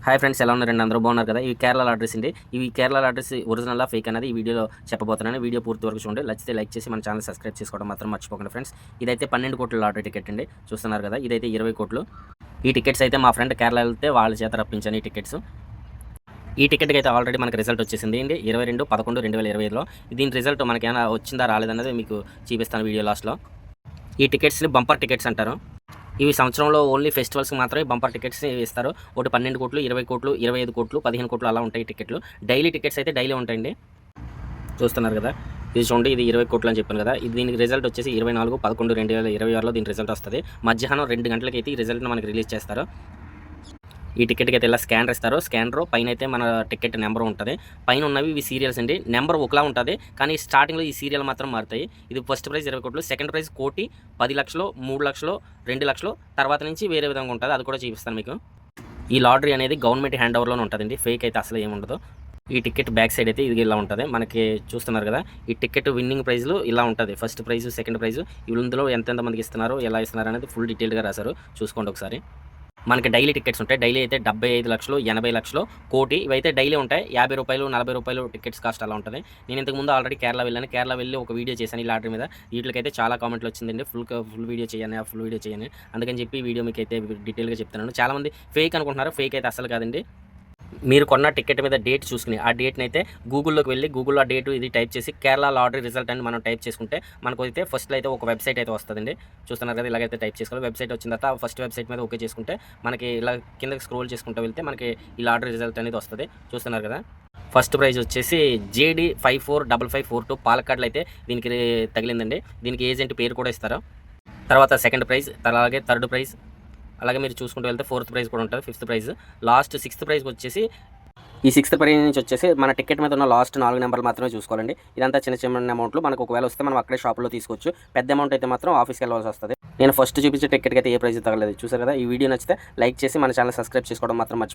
Hi friends, ఎలా ఉన్నారండి? అందరూ బాగున్నారు కదా? ఇవి కేరళ లాటరీస్ అండి. ఇవి కేరళ లాటరీస్ ఒరిజినల్ ఫేక్ అనేది ఈ వీడియోలో చెప్పబోతున్నాను. వీడియో పూర్తి వరకు చూడండి. నచ్చితే లైక్ చేసి మన ఛానల్ సబ్స్క్రైబ్ చేసుకోవడం మాత్రం మర్చిపోకండి ఫ్రెండ్స్. ఇదైతే 12 కోట్ల లాటరీ టికెట్ అండి. చూస్తున్నారు కదా, ఇదైతే 20 కోట్లు. ఈ టికెట్స్ అయితే మా ఫ్రెండ్ కేరళ వెళ్తే వాళ్ళ చేత రప్పించాను ఈ టికెట్స్. ఈ టికెట్కి అయితే ఆల్రెడీ మనకి రిజల్ట్ వచ్చేసింది అండి 22/11/2025లో. దీని రిజల్ట్ మనకి ఏమైనా వచ్చిందా రాలేదన్నది మీకు చూపిస్తాను వీడియో లాస్ట్లో. ఈ టికెట్స్ని బంపర్ టికెట్స్ అంటారు. ఇవి సంవత్సరంలో ఓన్లీ ఫెస్టివల్స్కి మాత్రమే బంపర్ టికెట్స్ ఇస్తారు. ఒకటి 12 కోట్లు, 20 కోట్లు, 25 కోట్లు, 15 కోట్లు అలా ఉంటాయి టికెట్లు. డైలీ టికెట్స్ అయితే డైలీ ఉంటాయండి. చూస్తున్నారు కదా, ఇది చూడండి, ఇది 20 కోట్లు అని చెప్పాను కదా. ఇది దీనికి రిజల్ట్ వచ్చేసి 24/11/2026లో దీని రిజల్ట్ వస్తుంది. మధ్యాహ్నం 2 గంటలకి అయితే ఈ రిజల్ట్ని మనకి రిలీజ్ చేస్తారు. ఈ టికెట్కి అయితే ఇలా స్కానర్ ఇస్తారు. స్కానర్ పైన అయితే మన టికెట్ నెంబర్ ఉంటుంది. పైన ఉన్నవి ఇవి సీరియల్స్ అండి. నెంబర్ ఒకలా ఉంటుంది, కానీ స్టార్టింగ్లో ఈ సీరియల్ మాత్రం మారుతాయి. ఇది ఫస్ట్ ప్రైజ్ 20 కోట్లు, సెకండ్ ప్రైజ్ 1 కోటి, 10 లక్షలు, 3 లక్షలు, 2 లక్షలు, తర్వాత నుంచి వేరే విధంగా ఉంటుంది. అది కూడా చూపిస్తాను మీకు. ఈ లాటరీ అనేది గవర్నమెంట్ హ్యాండ్ ఓవర్లోనే ఉంటుందండి. ఫేక్ అయితే అసలు ఏమి ఉండదు. ఈ టికెట్ బ్యాక్ సైడ్ అయితే ఇది ఇలా ఉంటుంది. మనకి చూస్తున్నారు కదా, ఈ టికెట్ విన్నింగ్ ప్రైజ్లు ఇలా ఉంటుంది. ఫస్ట్ ప్రైజ్, సెకండ్ ప్రైజ్, ఇందులో ఎంతమందికి ఇస్తున్నారు, ఎలా ఇస్తున్నారు అనేది ఫుల్ డీటెయిల్గా రాశారు. చూసుకోండి ఒకసారి. మనకి డైలీ టికెట్స్ ఉంటాయి. డైలీ అయితే 75 లక్షలు, 80 లక్షలు, కోటి, ఇవైతే డైలీ ఉంటాయి. 50 రూపాయలు, 40 రూపాయలు టికెట్స్ కాస్ట్ అలా ఉంటుంది. నేను ఇంతకుముందు ఆల్రెడీ కేరళ వెళ్ళాను. కేరళ వెళ్ళి ఒక వీడియో చేశాను ఈ లాటరీ మీద. వీటికైతే చాలా కామెంట్లు వచ్చిందండి, ఫుల్ వీడియో చేయని. అందుకని చెప్పి ఈ వీడియో మీకు అయితే డీటెయిల్గా చెప్తున్నాను. చాలామంది ఫేక్ అనుకుంటున్నారు. ఫేక్ అయితే అసలు కాదండి. మీరు కొన్న టికెట్ మీద డేట్ చూసుకుని ఆ డేట్ని అయితే గూగుల్లోకి వెళ్ళి గూగుల్లో ఆ డేట్ ఇది టైప్ చేసి కేరళ లాటరీ రిజల్ట్ అని మనం టైప్ చేసుకుంటే మనకు అయితే ఫస్ట్లో అయితే ఒక వెబ్సైట్ అయితే వస్తుందండి. చూస్తున్నారు కదా, ఇలాగైతే టైప్ చేసుకోవాలి. వెబ్సైట్ వచ్చిన తర్వాత ఫస్ట్ వెబ్సైట్ మీద ఓకే చేసుకుంటే మనకి ఇలా కిందకి స్క్రోల్ చేసుకుంటూ వెళ్తే మనకి ఈ లాటరీ రిజల్ట్ అనేది వస్తుంది. చూస్తున్నారు కదా, ఫస్ట్ ప్రైజ్ వచ్చేసి JD 545542 పాలక్కాడ్లో అయితే దీనికి తగిలిందండి. దీనికి ఏజెంట్ పేరు కూడా ఇస్తారు. తర్వాత సెకండ్ ప్రైజ్, అలాగే థర్డ్ ప్రైజ్, అలాగే మీరు చూసుకుంటూ వెళ్తే ఫోర్త్ ప్రైజ్ కూడా ఉంటుంది, fifth prize, last 6th praise వచ్చేసి ఈ 6th ప్రైజ్ నుంచి వచ్చేసి మన టికెట్ మీద ఉన్న లాస్ట్ 4 నెంబర్లు మాత్రమే చూసుకోవాలండి. ఇదంతా చిన్న అమౌంట్లు. మనకు ఒకవేళ వస్తే మనం అక్కడే షాప్లో తీసుకోవచ్చు. పెద్ద అమౌంట్ అయితే మాత్రం ఆఫీస్కి వెళ్ళాల్సి వస్తుంది. నేను ఫస్ట్ చూపించే టికెట్కి అయితే ఏ ప్రైజ్ తగలేదు. చూసారు కదా, ఈ వీడియో నచ్చితే లైక్ చేసి మన ఛానల్ సబ్స్క్రైబ్ చేసుకోవడం మాత్రం మర్చిపోకండి.